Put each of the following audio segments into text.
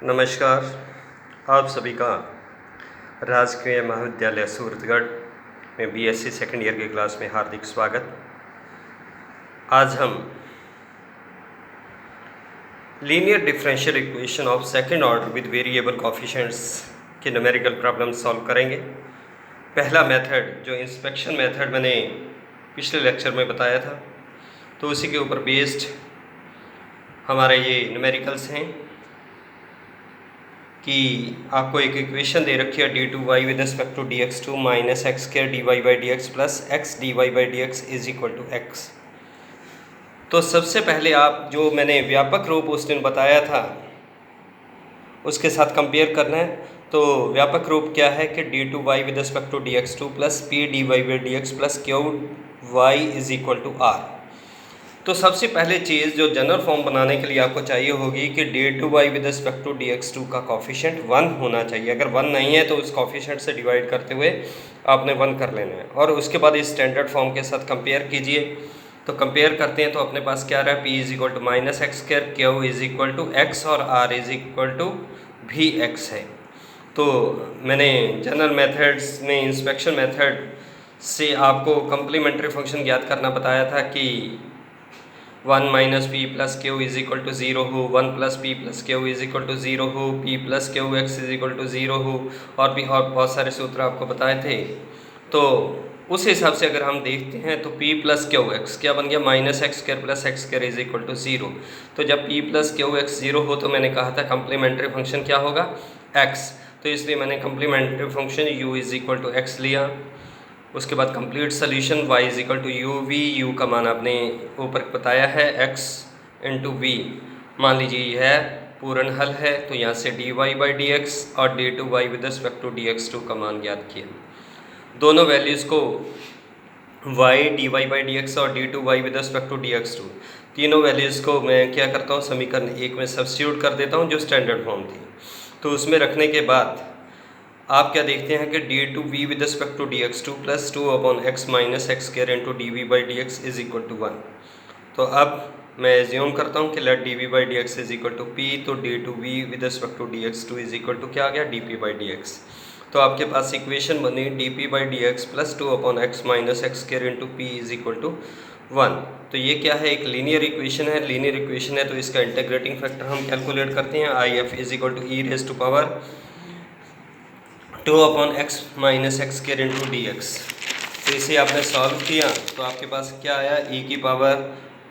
नमस्कार। आप सभी का राजकीय महाविद्यालय सूरतगढ़ में बीएससी सेकेंड ईयर की क्लास में हार्दिक स्वागत। आज हम linear differential equation of second order with variable coefficients के न्यूमेरिकल प्रॉब्लम सॉल्व करेंगे। पहला मेथड जो इंस्पेक्शन मेथड मैंने पिछले लेक्चर में बताया था, तो उसी के ऊपर बेस्ड हमारे ये न्यूमेरिकल्स हैं कि आपको एक इक्वेशन दे रखी है d2y with respect to dx2 minus x square dy by d x plus x dy by d x is equal to x. तो सबसे पहले आप जो मैंने व्यापक रूप उस दिन बताया था उसके साथ कंपेयर करना है। तो व्यापक रूप क्या है कि d2y with respect to dx2 plus p dy by d x plus q y is equal to r। तो सबसे पहले चीज़ जो जनरल फॉर्म बनाने के लिए आपको चाहिए होगी कि d2y with respect to dx2 का कॉफिशिएंट 1 होना चाहिए। अगर 1 नहीं है तो उस कॉफिशिएंट से डिवाइड करते हुए आपने 1 कर लेना है और उसके बाद इस स्टैंडर्ड फॉर्म के साथ कंपेयर कीजिए। तो कंपेयर करते हैं तो अपने पास क्या रहा है, p is equal to minus x square, q is equal to x और r इज इक्वल टू भी एक्स है। तो मैंने जनरल मेथड्स में इंस्पेक्शन मेथड से आपको कम्प्लीमेंट्री फंक्शन ज्ञात करना बताया था कि 1 minus P plus Q is equal to zero हो, 1 plus P plus Q is equal to zero हो, P plus Q X is equal to zero हो, और भी और बहुत सारे सूत्र आपको बताए थे। तो उस हिसाब से अगर हम देखते हैं तो p प्लस क्यू एक्स क्या बन गया, minus x square plus x square is equal to zero. तो जब p plus Q x zero हो तो मैंने कहा था कम्प्लीमेंट्री फंक्शन क्या होगा, x। तो इसलिए मैंने complementary function u is equal to x लिया। उसके बाद complete solution y is equal to u v, u का मान आपने ऊपर बताया है x इंटू वी। मान लीजिए यह है पूर्ण हल है, तो यहाँ से dy बाई डी एक्स और d2y with respect to dx2 का मान ज्ञात किया। दोनों वैल्यूज़ को y dy by d x और d2y with respect to dx2 तीनों वैल्यूज़ को मैं क्या करता हूँ, समीकरण एक में सब्स्टिट्यूट कर देता हूँ जो स्टैंडर्ड फॉर्म थी। तो उसमें रखने के बाद आप क्या देखते हैं कि d2v with respect to dx2 plus 2 upon x minus x square into d v by d x is equal to 1। तो अब मैं एज्यूम करता हूँ कि let d v by d x is equal to p, तो d2v with respect to dx2 is equal to क्या आ गया, dp बाई डी एक्स। तो आपके पास इक्वेशन बनी dp by d x plus 2 upon x minus x square into p is equal to 1। तो ये क्या है, एक लीनियर इक्वेशन है। लीनियर इक्वेशन है तो इसका इंटीग्रेटिंग फैक्टर हम कैलकुलेट करते हैं, I F is equal to e raise to power 2 upon x minus x square into d x. तो इसे आपने सॉल्व किया तो आपके पास क्या आया, e की power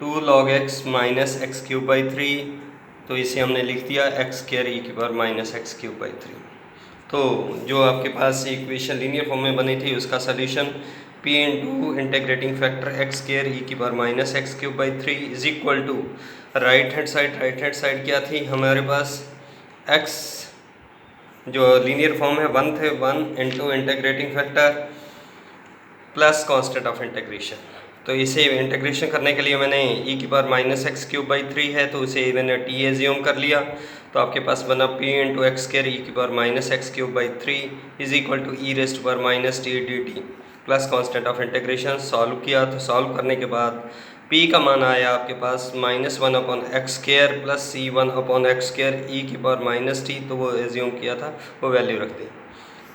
2 log x minus x cube by 3। तो इसे हमने लिख दिया एक्स स्क्वायर e की power minus x cube by 3। तो जो आपके पास इक्वेशन लीनियर फॉर्म में बनी थी उसका solution p into integrating factor x square e की power minus x cube by 3 is equal to right hand side क्या थी हमारे पास, x जो लीनियर फॉर्म है 1 थे, 1 into integrating factor plus constant of integration. तो इसे इंटीग्रेशन करने के लिए मैंने e की power minus x cube by 3 है तो उसे मैंने t एज्यूम कर लिया। तो आपके पास बना p into x square e की power minus x cube by 3 is equal to e raised power minus t d t plus constant of integration. Solve किया तो सॉल्व करने के बाद p का मान आया आपके पास minus 1 upon X square plus c1 upon X square e की पावर माइनस टी, तो वो एज्यूम किया था वो वैल्यू रख दी।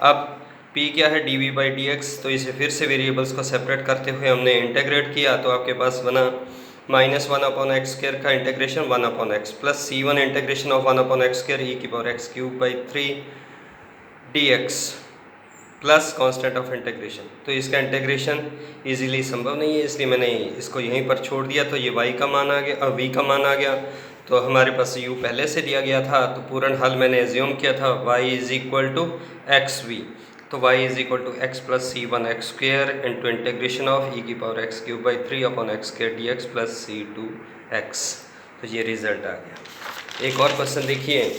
अब p क्या है, dv बाई डी एक्स। तो इसे फिर से वेरिएबल्स को सेपरेट करते हुए हमने इंटीग्रेट किया तो आपके पास बना माइनस 1 अपॉन एक्स स्क्वायर का integration 1 upon x plus c1 integration of 1 upon X square e की power x cube by 3 dx plus constant of integration. तो इसका इंटीग्रेशन इजीली संभव नहीं है इसलिए मैंने इसको यहीं पर छोड़ दिया। तो ये y का मान आ गया और v का मान आ गया। तो हमारे पास u पहले से दिया गया था तो पूर्ण हल मैंने एज्यूम किया था y is equal to x v. तो y is equal to x plus c one x square into integration of e की power x cube by 3 upon x square d x plus c two x. तो ये result आ गया। एक और question देखिए,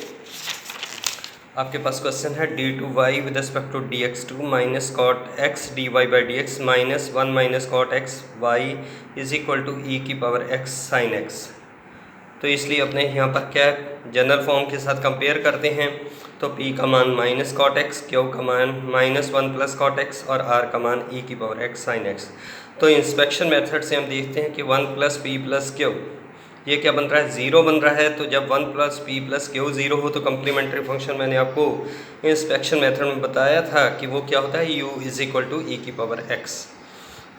आपके पास question है d2y with respect to dx2 minus cot x dy by d x minus 1 minus cot x y is equal to e की power x sine x। तो इसलिए अपने यहाँ पर क्या जनरल फॉर्म के साथ कंपेयर करते हैं। तो p का मान माइनस कॉट x, q का मान माइनस 1 प्लस कॉट x और r का मान e की पावर x साइन x। तो इंस्पेक्शन मेथड से हम देखते हैं कि 1 प्लस p प्लस q ये क्या बन रहा है, 0 बन रहा है। तो जब 1 + p + q 0 हो तो कम्प्लीमेंट्री फंक्शन मैंने आपको इंस्पेक्शन मेथड में बताया था कि वो क्या होता है, u = e⁻x।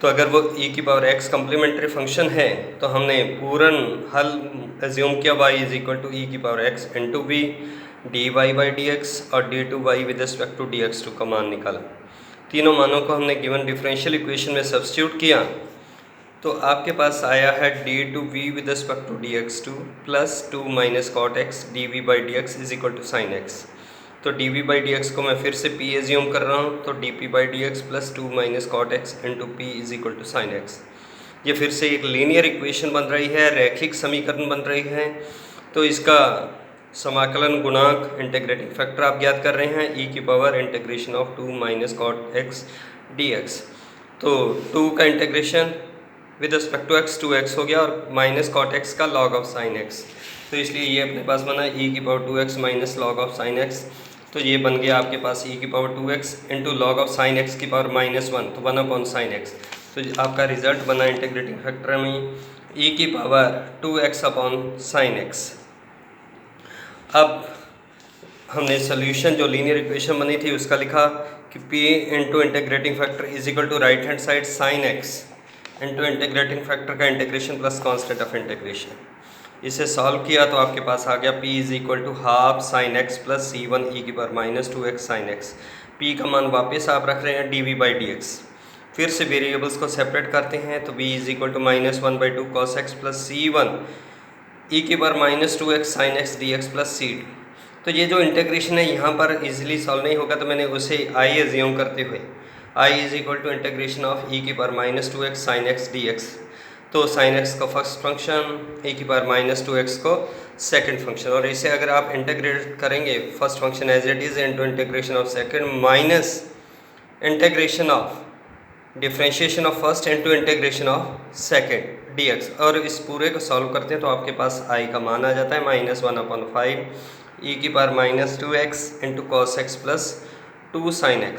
तो अगर वो e⁻x कम्प्लीमेंट्री फंक्शन है तो हमने पूर्ण हल एज्यूम किया y e⁻x × v dy/dx और d2y with respect to dx2 का मान निकाला। तीनों मानों को हमने गिवन डिफरेंशियल इक्वेशन में सब्स्टिट्यूट किया तो आपके पास आया है d2v with respect to dx2 plus 2 - cot x dv/dx = sin x। तो dv/dx को मैं फिर से p एज्यूम कर रहा हूँ, तो dp/dx plus 2 - cot x × p = sin x। ये फिर से एक लीनियर इक्वेशन बन रही है, रैखिक समीकरण बन रही है। तो इसका समाकलन गुणांक इंटीग्रेटिंग फैक्टर आप ज्ञात कर रहे हैं e⁻∫2 - cot x dx। तो 2 का integration with respect to x 2x हो गया और माइनस cot x का log of sin x। तो इसलिए ये अपने पास बना e⁻2x - log of sin x। तो ये बन गया आपके पास e⁻2x × log of sin x की पावर -1, तो 1/sin x। तो आपका रिजल्ट बना इंटीग्रेटिंग फैक्टर में e⁻2x/sin x। अब हमने सोल्यूशन जो लीनियर इक्वेशन बनी थी उसका लिखा कि p × integrating factor = right hand side sin x × integrating factor का integration plus constant of integration. इसे सॉल्व किया तो आपके पास आ गया p = half sin x plus c1 e⁻2x sin x। p का मान वापस आप रख रहे हैं dv/dx। फिर से वेरिएबल्स को सेपरेट करते हैं तो b = -1/2 cos x plus c1 e⁻2x sin x dx plus c2। तो ये जो इंटीग्रेशन है यहाँ पर इजीली सॉल्व नहीं होगा, तो मैंने उसे i एज्यूम करते हुए i = integration of e⁻2x sin x dx। तो sin x को फर्स्ट फंक्शन, e⁻2x को सेकंड फंक्शन, और इसे अगर आप इंटीग्रेट करेंगे first function as it is into integration of second minus integration of differentiation of first into integration of second dx, और इस पूरे को सॉल्व करते हैं तो आपके पास i का मान आ जाता है -1/5 e⁻2x × cos x plus 2 sin x।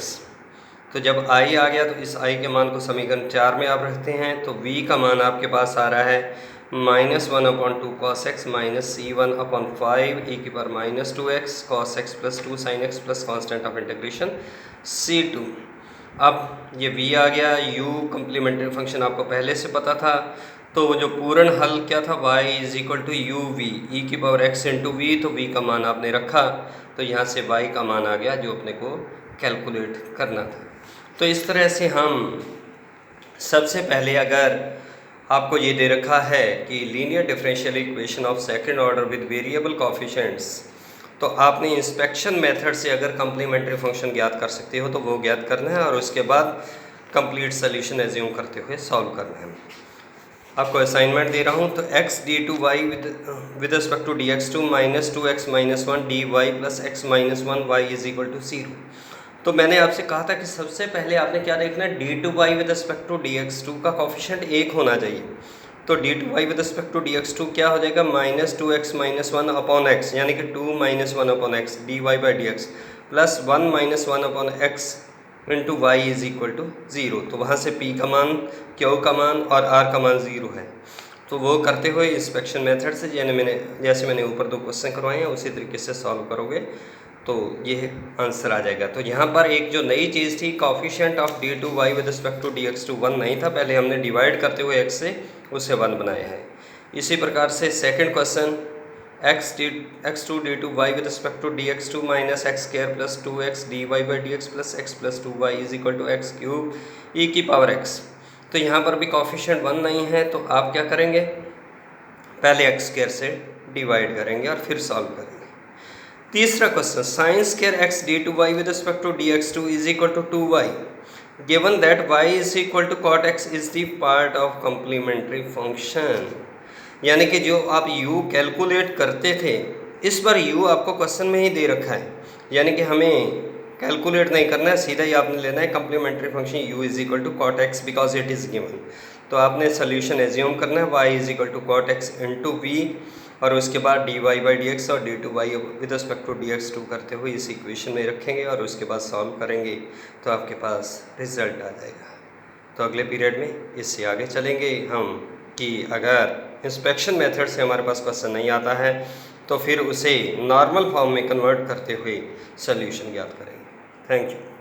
तो जब i आ गया तो इस i के मान को समीकरण 4 में आप रखते हैं तो v का मान आपके पास आ रहा है -1/2 cos x -c1/5 e⁻2x cos x plus 2 sin x plus constant of integration c2। अब ये v आ गया, u कम्प्लीमेंट्री फंक्शन आपको पहले से पता था। तो जो पूर्ण हल क्या था, y = uv e⁻x × v, तो v का मान आपने रखा तो यहाँ से y का मान आ गया जो अपने को कैलकुलेट करना था। तो इस तरह से हम सबसे पहले अगर आपको ये दे रखा है कि linear differential equation of second order with variable coefficients, तो आपने इंस्पेक्शन मेथड से अगर कम्प्लीमेंट्री फंक्शन ज्ञात कर सकते हो तो वो ज्ञात करना है और उसके बाद कंप्लीट सोल्यूशन एज्यूम करते हुए सॉल्व करना है। आपको असाइनमेंट दे रहा हूँ, तो x d2y with respect to dx2 -2x - 1 dy plus x - 1 y = 0। तो मैंने आपसे कहा था कि सबसे पहले आपने क्या देखना है, d2y with respect to dx2 का कोएफिशिएंट 1 होना चाहिए। तो d2y with respect to dx2 क्या हो जाएगा, -2x - 1/x, यानी कि 2 - 1/x dy/dx plus 1 - 1/x × y = 0। तो वहाँ से p का मान, q का मान और r का मान 0 है। तो वो करते हुए इंस्पेक्शन मेथड से जैसे मैंने ऊपर 2 क्वेश्चन करवाए हैं उसी तरीके से सॉल्व करोगे तो ये आंसर आ जाएगा। तो यहाँ पर एक जो नई चीज़ थी, coefficient of d2y with respect to dx2 1 नहीं था, पहले हमने डिवाइड करते हुए x से उसे 1 बनाया है। इसी प्रकार से second question x2 d2y with respect to dx2 -x² plus 2x dy/dx plus x plus 2y = x³ e⁻x। तो यहाँ पर भी कोएफिशिएंट 1 नहीं है, तो आप क्या करेंगे, पहले x² से डिवाइड करेंगे और फिर सॉल्व करेंगे। तीसरा question, sin² x d2y with respect to dx2 = 2y given that y = cot x is the part of complementary function. यानी कि जो आप u कैलकुलेट करते थे, इस बार u आपको क्वेश्चन में ही दे रखा है, यानी कि हमें कैलकुलेट नहीं करना है, सीधा ही आपने लेना है complementary function u = cot x because it is given. तो आपने सोल्यूशन एज्यूम करना है y = cot x × v और उसके बाद dy/dx और d2y with respect to dx2 करते हुए इस इक्वेशन में रखेंगे और उसके बाद सॉल्व करेंगे तो आपके पास रिजल्ट आ जाएगा। तो अगले पीरियड में इससे आगे चलेंगे हम कि अगर इंस्पेक्शन मेथड से हमारे पास क्वेश्चन नहीं आता है तो फिर उसे नॉर्मल फॉर्म में कन्वर्ट करते हुए सोल्यूशन ज्ञात करेंगे। Thank you.